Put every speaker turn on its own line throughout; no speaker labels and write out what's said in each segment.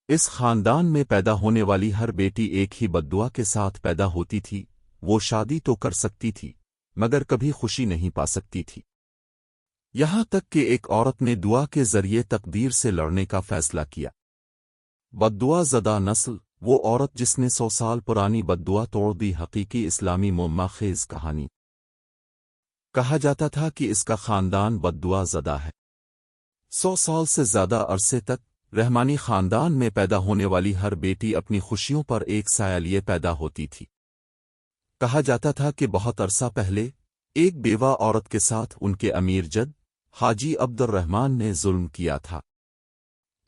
اس خاندان میں پیدا ہونے والی ہر بیٹی ایک ہی بددعا کے ساتھ پیدا ہوتی تھی۔ وہ شادی تو کر سکتی تھی مگر کبھی خوشی نہیں پا سکتی تھی، یہاں تک کہ ایک عورت نے دعا کے ذریعے تقدیر سے لڑنے کا فیصلہ کیا۔ بددعا زدہ نسل، وہ عورت جس نے 100 سال پرانی بددعا توڑ دی۔ حقیقی اسلامی معمہ خیز کہانی۔ کہا جاتا تھا کہ اس کا خاندان بددعا زدہ ہے۔ 100 سال سے زیادہ عرصے تک رحمانی خاندان میں پیدا ہونے والی ہر بیٹی اپنی خوشیوں پر ایک سایہ لیے پیدا ہوتی تھی۔ کہا جاتا تھا کہ بہت عرصہ پہلے ایک بیوہ عورت کے ساتھ ان کے امیر جد حاجی عبد الرحمن نے ظلم کیا تھا۔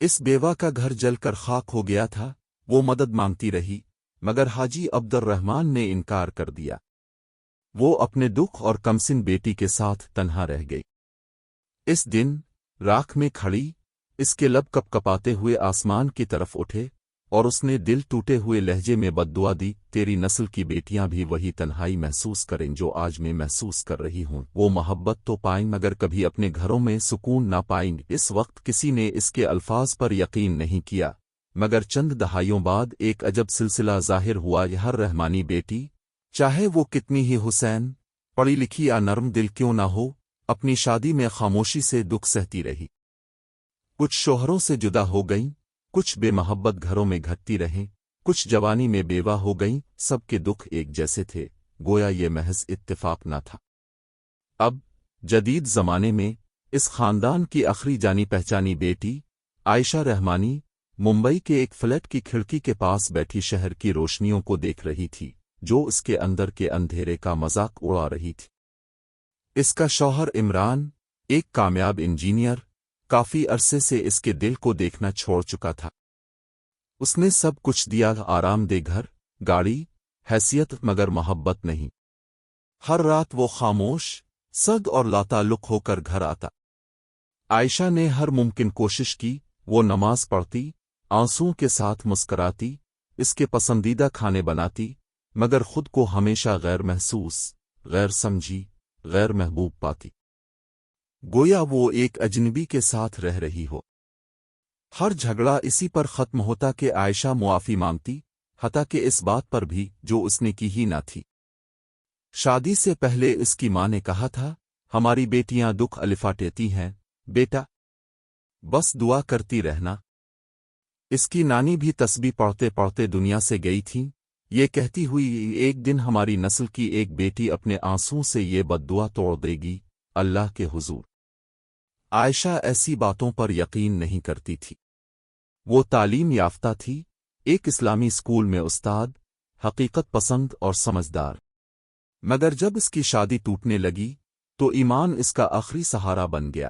اس بیوہ کا گھر جل کر خاک ہو گیا تھا۔ وہ مدد مانگتی رہی مگر حاجی عبد الرحمن نے انکار کر دیا۔ وہ اپنے دکھ اور کمسن بیٹی کے ساتھ تنہا رہ گئی۔ اس دن راکھ میں کھڑی اس کے لب کپکپاتے ہوئے آسمان کی طرف اٹھے اور اس نے دل ٹوٹے ہوئے لہجے میں بددعا دی، تیری نسل کی بیٹیاں بھی وہی تنہائی محسوس کریں جو آج میں محسوس کر رہی ہوں۔ وہ محبت تو پائیں مگر کبھی اپنے گھروں میں سکون نہ پائیں۔ اس وقت کسی نے اس کے الفاظ پر یقین نہیں کیا مگر چند دہائیوں بعد ایک عجب سلسلہ ظاہر ہوا۔ یہ ہر رحمانی بیٹی، چاہے وہ کتنی ہی حسین، پڑھی لکھی یا نرم دل کیوں نہ ہو، اپنی شادی میں خاموشی سے دکھ سہتی رہی۔ کچھ شوہروں سے جدا ہو گئیں، کچھ بے محبت گھروں میں گھٹتی رہیں، کچھ جوانی میں بیوہ ہو گئیں۔ سب کے دکھ ایک جیسے تھے، گویا یہ محض اتفاق نہ تھا۔ اب جدید زمانے میں اس خاندان کی آخری جانی پہچانی بیٹی عائشہ رحمانی ممبئی کے ایک فلیٹ کی کھڑکی کے پاس بیٹھی شہر کی روشنیوں کو دیکھ رہی تھی جو اس کے اندر کے اندھیرے کا مذاق اڑا رہی تھی۔ اس کا شوہر عمران، ایک کامیاب انجینئر، کافی عرصے سے اس کے دل کو دیکھنا چھوڑ چکا تھا۔ اس نے سب کچھ دیا، آرام دہ گھر، گاڑی، حیثیت، مگر محبت نہیں۔ ہر رات وہ خاموش، سرد اور لاتعلق ہو کر گھر آتا۔ عائشہ نے ہر ممکن کوشش کی، وہ نماز پڑھتی، آنسوؤں کے ساتھ مسکراتی، اس کے پسندیدہ کھانے بناتی، مگر خود کو ہمیشہ غیر محسوس، غیر سمجھی، غیر محبوب پاتی، گویا وہ ایک اجنبی کے ساتھ رہ رہی ہو۔ ہر جھگڑا اسی پر ختم ہوتا کہ عائشہ معافی مانگتی، حتیٰ کہ اس بات پر بھی جو اس نے کی ہی نہ تھی۔ شادی سے پہلے اس کی ماں نے کہا تھا، ہماری بیٹیاں دکھ الفاٹیتی ہیں، بیٹا بس دعا کرتی رہنا۔ اس کی نانی بھی تسبیح پڑھتے پڑھتے دنیا سے گئی تھیں، یہ کہتی ہوئی ایک دن ہماری نسل کی ایک بیٹی اپنے آنسوؤں سے یہ بددعا توڑ دے گی اللہ کے حضور۔ عائشہ ایسی باتوں پر یقین نہیں کرتی تھی۔ وہ تعلیم یافتہ تھی، ایک اسلامی اسکول میں استاد، حقیقت پسند اور سمجھدار، مگر جب اس کی شادی ٹوٹنے لگی تو ایمان اس کا آخری سہارا بن گیا۔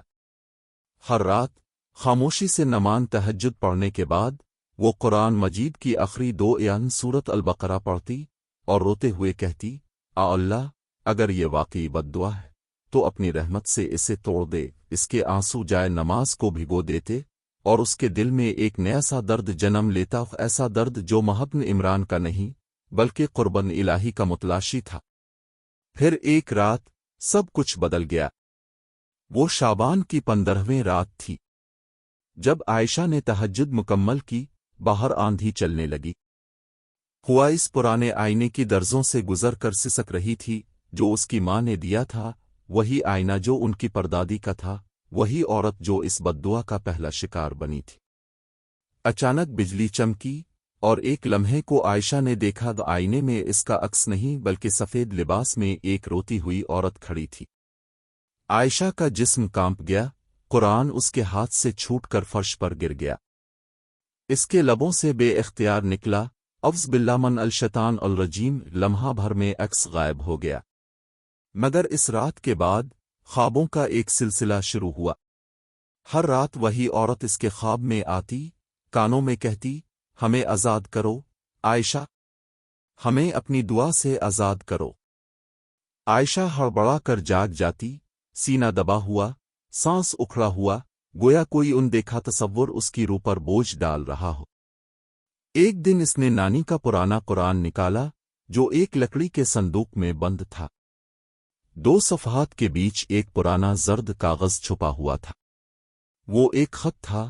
ہر رات خاموشی سے نماز تہجد پڑھنے کے بعد وہ قرآن مجید کی آخری 2 آیات سورۃ البقرہ پڑھتی اور روتے ہوئے کہتی، اللہ اگر یہ واقعی بددعا ہے تو اپنی رحمت سے اسے توڑ دے۔ اس کے آنسو جائے نماز کو بھگو دیتے اور اس کے دل میں ایک نیا سا درد جنم لیتا، ایسا درد جو محض عمران کا نہیں بلکہ قربان الہی کا متلاشی تھا۔ پھر ایک رات سب کچھ بدل گیا۔ وہ شعبان کی 15ویں رات تھی جب عائشہ نے تہجد مکمل کی، باہر آندھی چلنے لگی۔ ہوا اس پرانے آئینے کی درزوں سے گزر کر سسک رہی تھی جو اس کی ماں نے دیا تھا، وہی آئینہ جو ان کی پردادی کا تھا، وہی عورت جو اس بددعا کا پہلا شکار بنی تھی۔ اچانک بجلی چمکی اور ایک لمحے کو عائشہ نے دیکھا، آئینے میں اس کا عکس نہیں بلکہ سفید لباس میں ایک روتی ہوئی عورت کھڑی تھی۔ عائشہ کا جسم کانپ گیا، قرآن اس کے ہاتھ سے چھوٹ کر فرش پر گر گیا۔ اس کے لبوں سے بے اختیار نکلا، اعوذ باللہ من الشیطان الرجیم۔ لمحہ بھر میں عکس غائب ہو گیا، مگر اس رات کے بعد خوابوں کا ایک سلسلہ شروع ہوا۔ ہر رات وہی عورت اس کے خواب میں آتی، کانوں میں کہتی، ہمیں آزاد کرو عائشہ، ہمیں اپنی دعا سے آزاد کرو۔ عائشہ ہڑبڑا کر جاگ جاتی، سینہ دبا ہوا، سانس اکھڑا ہوا، گویا کوئی اندیکھا تصور اس کی روح پر بوجھ ڈال رہا ہو۔ ایک دن اس نے نانی کا پرانا قرآن نکالا جو ایک لکڑی کے صندوق میں بند تھا۔ 2 صفحات کے بیچ ایک پرانا زرد کاغذ چھپا ہوا تھا۔ وہ ایک خط تھا